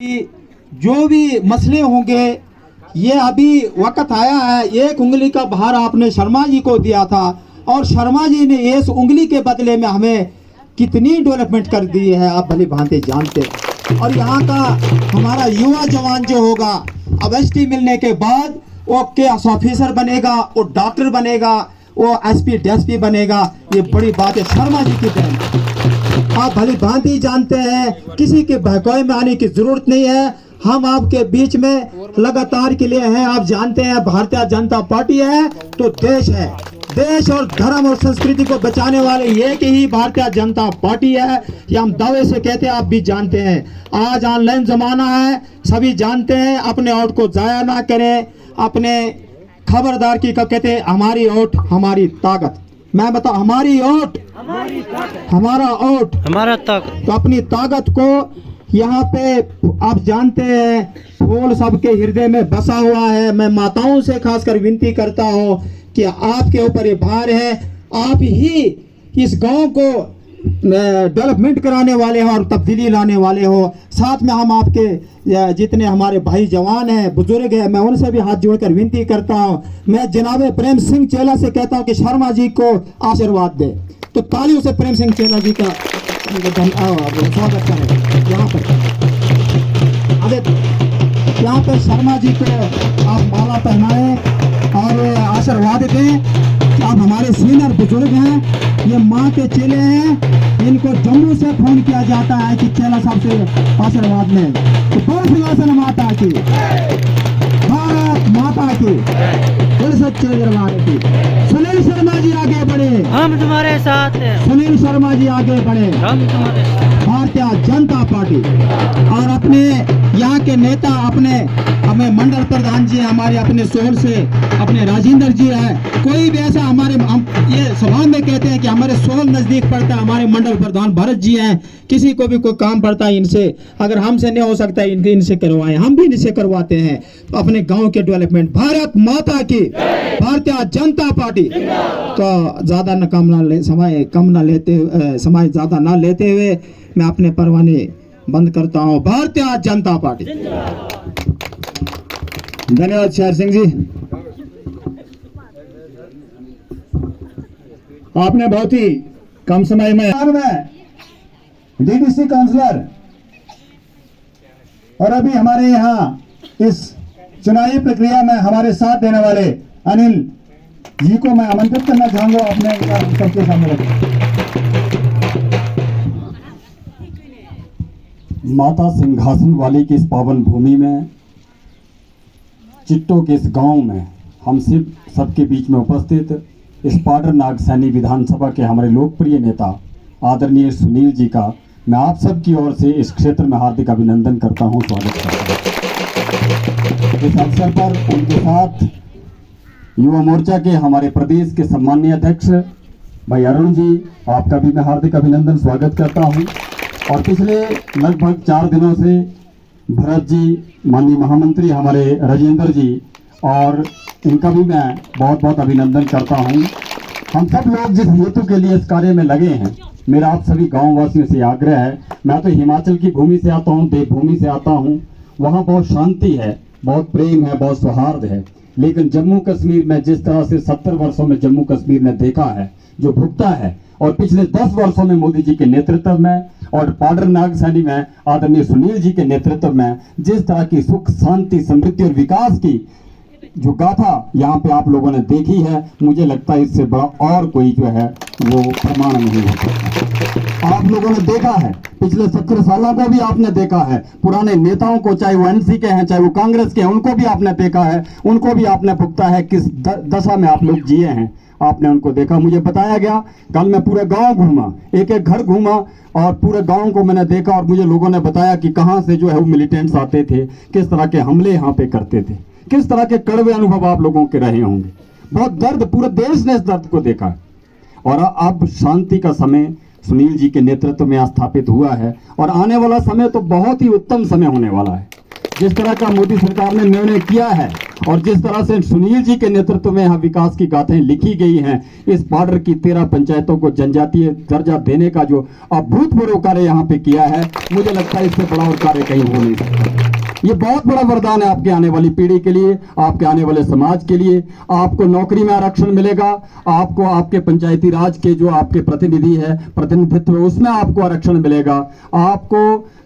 कि जो भी मसले होंगे ये अभी वक्त आया है। एक उंगली का भार आपने शर्मा जी को दिया था और शर्मा जी ने इस उंगली के बदले में हमें कितनी डेवलपमेंट कर दी है आप भली भांति जानते हैं। और यहाँ का हमारा युवा जवान जो होगा अब एसटी मिलने के बाद वो केएस ऑफिसर बनेगा, वो डॉक्टर बनेगा, वो एसपी डीएसपी बनेगा। ये बड़ी बात है शर्मा जी की देन। आप भली भांति जानते हैं, किसी के बहकावे में आने की जरूरत नहीं है। हम आपके बीच में लगातार के लिए हैं। आप जानते हैं भारतीय जनता पार्टी है तो देश है। देश और धर्म और संस्कृति को बचाने वाले एक ही भारतीय जनता पार्टी है। ये हम दावे से कहते हैं, आप भी जानते हैं। आज ऑनलाइन जमाना है, सभी जानते हैं। अपने वोट को जाया ना करें। अपने खबरदार की कहते हैं हमारी वोट हमारी ताकत। मैं बताऊं, हमारी वोट हमारा वोट हमारा ताकत। तो अपनी ताकत को यहाँ पे आप जानते हैं फूल सबके हृदय में बसा हुआ है। मैं माताओं से खासकर विनती करता हूँ कि आपके ऊपर ये भार है। आप ही इस गांव को डेवलपमेंट कराने वाले हो और तब्दीली लाने वाले हो। साथ में हम आपके जितने हमारे भाई जवान हैं, बुजुर्ग हैं, मैं उनसे भी हाथ जोड़कर विनती करता हूँ। मैं जनाब प्रेम सिंह चेला से कहता हूँ कि शर्मा जी को आशीर्वाद दे। तो तालियों से प्रेम सिंह चेला जी का स्वागत करें। यहाँ पर यहाँ पे शर्मा जी को आप माला पहनाएं और आशीर्वाद दें कि आप हमारे सीनियर बुजुर्ग हैं, ये माँ के चेले हैं। इनको जम्मू से फोन किया जाता है कि चेला साहब से आशीर्वाद लें। तो बोल सिंहासन माता की, भारत माता की, दिल सच्चे दरबार की। सुनील शर्मा जी आगे बढ़े, हम तुम्हारे साथ हैं। सुनील शर्मा जी आगे बढ़े, हम तुम्हारे साथ। भारतीय जनता पार्टी और अपने यहाँ के नेता, अपने हमें मंडल प्रधान जी हमारे अपने सोहल से अपने राजेंद्र जी है। कोई भी ऐसा हमारे हम ये सभा में कहते हैं कि हमारे सोहल नजदीक पड़ता है, हमारे मंडल प्रधान भरत जी हैं। किसी को भी कोई काम पड़ता है इनसे, अगर हमसे नहीं हो सकता है इनसे करवाएं, हम भी इनसे करवाते हैं। तो अपने गांव के डेवलपमेंट, भारत माता की, भारतीय जनता पार्टी। तो ज्यादा न कम ना ले, समय कम ना लेते, समय ज्यादा ना लेते हुए मैं अपने परवाने बंद करता हूं। भारतीय जनता पार्टी। धन्यवाद शेर सिंह जी, आपने बहुत ही कम समय में डीडीसी काउंसलर और अभी हमारे यहाँ इस चुनावी प्रक्रिया में हमारे साथ देने वाले अनिल जी को मैं आमंत्रित करना चाहूंगा अपने सबके सामने रखें। माता सिंहासन वाली की इस पावन भूमि में, चिट्टो के इस गांव में हम सबके बीच में उपस्थित इस पाडर नागसैनी विधानसभा के हमारे लोकप्रिय नेता आदरणीय सुनील जी का मैं आप सबकी ओर से इस क्षेत्र में हार्दिक अभिनंदन करता हूं, स्वागत करता हूं। इस अवसर पर उनके साथ युवा मोर्चा के हमारे प्रदेश के सम्माननीय अध्यक्ष भाई अरुण जी, आपका भी मैं हार्दिक अभिनंदन स्वागत करता हूं। और पिछले लगभग 4 दिनों से भरत जी, माननीय महामंत्री हमारे राजेंद्र जी, और इनका भी मैं बहुत बहुत अभिनंदन करता हूं। हम सब लोग जिस हेतु के लिए इस कार्य में लगे हैं, मेरा आप सभी गाँव वासियों से आग्रह है। मैं तो हिमाचल की भूमि से आता हूं, देवभूमि से आता हूं। वहाँ बहुत शांति है, बहुत प्रेम है, बहुत सौहार्द है। लेकिन जम्मू कश्मीर में जिस तरह से 70 वर्षों में जम्मू कश्मीर ने देखा है, जो भुगता है, और पिछले 10 वर्षों में मोदी जी के नेतृत्व में और पाडर नागसैनी में आदरणीय सुनील जी के नेतृत्व में जिस तरह की सुख, शांति, समृद्धि और विकास की जो गाथा यहाँ पे आप लोगों ने देखी है, मुझे लगता है इससे बड़ा और कोई जो है वो प्रमाण नहीं हो सकता। आप लोगों ने देखा है, पिछले 17 सालों को भी आपने देखा है, पुराने नेताओं को, चाहे वो एनसी के हैं, चाहे वो कांग्रेस के हैं, उनको भी आपने देखा है, उनको भी आपने भुगता है। किस दशा में आप लोग जिए हैं, आपने उनको देखा। मुझे बताया गया, कल मैं पूरे गांव घूमा, एक एक घर घूमा और पूरे गांव को मैंने देखा और मुझे लोगों ने बताया कि कहां से जो है वो मिलिटेंट्स आते थे, किस तरह के हमले यहाँ पे करते थे, किस तरह के कड़वे अनुभव आप लोगों के रहे होंगे। बहुत दर्द, पूरे देश ने इस दर्द को देखा है। और अब शांति का समय सुनील जी के नेतृत्व में स्थापित हुआ है और आने वाला समय तो बहुत ही उत्तम समय होने वाला है। जिस तरह का मोदी सरकार ने निर्णय किया है और जिस तरह से सुनील जी के नेतृत्व में यहाँ विकास की गाथाएं लिखी गई हैं, इस बॉर्डर की 13 पंचायतों को जनजातीय दर्जा देने का जो अभूतपूर्व कार्य यहाँ पे किया है, मुझे लगता है इससे बड़ा और कार्य कहीं हो नहीं सकता। ये बहुत बड़ा वरदान है आपके आने वाली पीढ़ी के लिए, आपके आने वाले समाज के लिए। आपको नौकरी में आरक्षण मिलेगा, आपको आपके पंचायती राज के जो आपके प्रतिनिधि है, प्रतिनिधित्व, उसमें आपको आरक्षण मिलेगा। आपको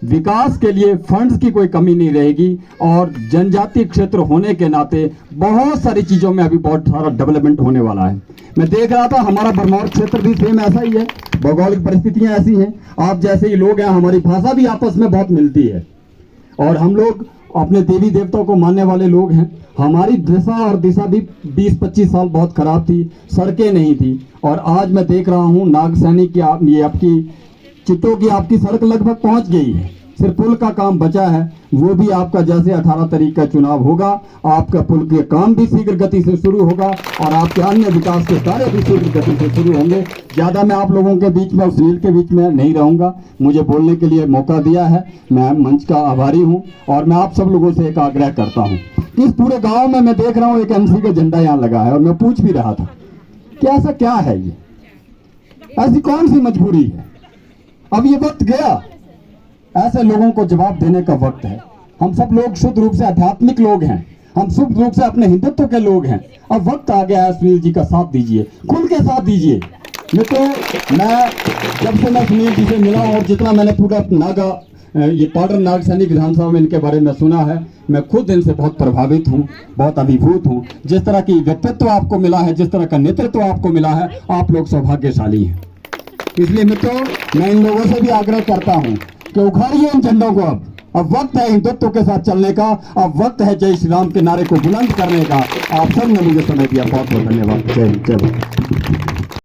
विकास के लिए फंड्स की कोई कमी नहीं रहेगी और जनजातीय क्षेत्र होने के नाते बहुत सारी चीजों में अभी बहुत सारा डेवलपमेंट होने वाला है। मैं देख रहा था हमारा बरमौर क्षेत्र भी सेम ऐसा ही है, भौगोलिक परिस्थितियां ऐसी हैं, आप जैसे ही लोग हैं, हमारी भाषा भी आपस में बहुत मिलती है और हम लोग अपने देवी देवताओं को मानने वाले लोग हैं। हमारी दिशा और दिशा भी 20-25 साल बहुत खराब थी, सड़कें नहीं थी, और आज मैं देख रहा हूं नागसैनी की ये आपकी चिट्टों की आपकी सड़क लगभग पहुंच गई है, सिर्फ पुल का काम बचा है। वो भी आपका जैसे 18 तारीख का चुनाव होगा, आपका पुल के काम भी शीघ्र गति से शुरू होगा और आपके अन्य विकास के कार्य भी शीघ्र गति से शुरू होंगे। ज्यादा मैं आप लोगों के बीच में, सुनील के बीच में नहीं रहूंगा, मुझे बोलने के लिए मौका दिया है, मैं मंच का आभारी हूं। और मैं आप सब लोगों से एक आग्रह करता हूं कि इस पूरे गांव में मैं देख रहा हूं एक एमसी का झंडा यहाँ लगा है और मैं पूछ भी रहा था कि ऐसा क्या है, ये ऐसी कौन सी मजबूरी है। अब ये वक्त गया, ऐसे लोगों को जवाब देने का वक्त है। हम सब लोग शुद्ध रूप से आध्यात्मिक लोग हैं, हम शुद्ध रूप से अपने हिंदुत्व के लोग हैं। अब वक्त आ गया है, सुनील जी का साथ दीजिए, खुल के साथ दीजिए। मैं जब से मैं सुनील जी से मिला और जितना मैंने पूरा ये पाडर नागसैनी विधानसभा में इनके बारे में सुना है, मैं खुद इनसे बहुत प्रभावित हूँ, बहुत अभिभूत हूँ। जिस तरह की व्यक्तित्व आपको मिला है, जिस तरह का नेतृत्व आपको मिला है, आप लोग सौभाग्यशाली हैं। इसलिए मित्रों, मैं इन लोगों से भी आग्रह करता हूँ कि उखाड़िए इन झंडों को। अब वक्त है हिंदुत्व के साथ चलने का, अब वक्त है जय श्री राम के नारे को बुलंद करने का। आप सब ने मुझे समय दिया, बहुत बहुत धन्यवाद। जय हिंद, जय भारत।